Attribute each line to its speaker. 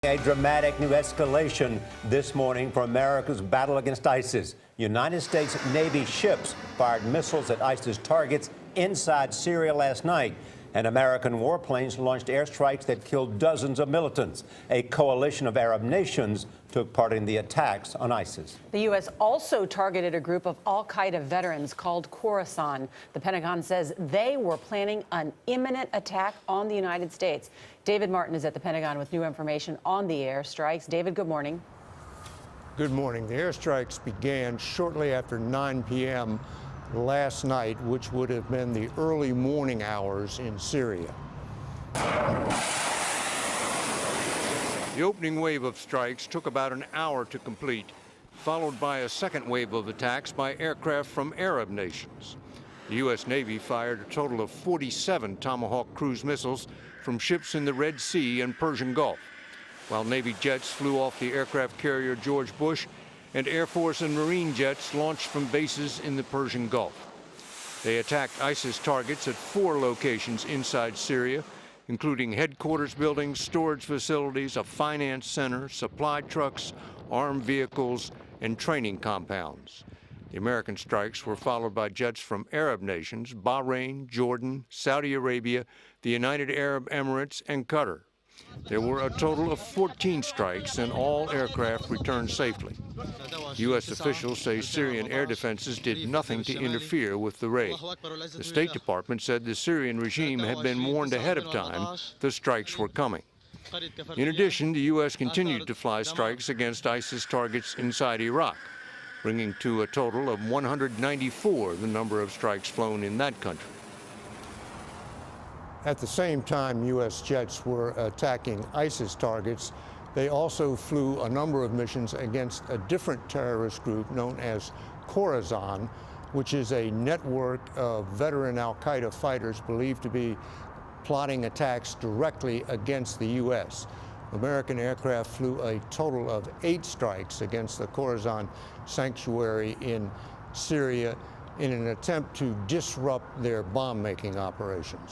Speaker 1: A dramatic new escalation this morning for America's battle against ISIS. United States Navy ships fired missiles at ISIS targets inside Syria last night, and American warplanes launched airstrikes that killed dozens of militants. A coalition of Arab nations took part in the attacks on ISIS.
Speaker 2: The U.S. also targeted a group of al-Qaeda veterans called Khorasan. The Pentagon says they were planning an imminent attack on the United States. David Martin is at the Pentagon with new information on the airstrikes. David, good morning.
Speaker 3: Good morning. The airstrikes began shortly after 9 p.m. last night, which would have been the early morning hours in Syria.
Speaker 4: The opening wave of strikes took about an hour to complete, followed by a second wave of attacks by aircraft from Arab nations. The U.S. Navy fired a total of 47 Tomahawk cruise missiles from ships in the Red Sea and Persian Gulf, while Navy jets flew off the aircraft carrier George Bush, and Air Force and Marine jets launched from bases in the Persian Gulf. They attacked ISIS targets at 4 locations inside Syria, including headquarters buildings, storage facilities, a finance center, supply trucks, armed vehicles, and training compounds. The American strikes were followed by jets from Arab nations, Bahrain, Jordan, Saudi Arabia, the United Arab Emirates, and Qatar. There were a total of 14 strikes, and all aircraft returned safely. U.S. officials say Syrian air defenses did nothing to interfere with the raid. The State Department said the Syrian regime had been warned ahead of time the strikes were coming. In addition, the U.S. continued to fly strikes against ISIS targets inside Iraq, bringing to a total of 194 the number of strikes flown in that country.
Speaker 3: At the same time U.S. jets were attacking ISIS targets, they also flew a number of missions against a different terrorist group known as Khorasan, which is a network of veteran al-Qaeda fighters believed to be plotting attacks directly against the U.S. American aircraft flew a total of 8 strikes against the Khorasan sanctuary in Syria in an attempt to disrupt their bomb-making operations.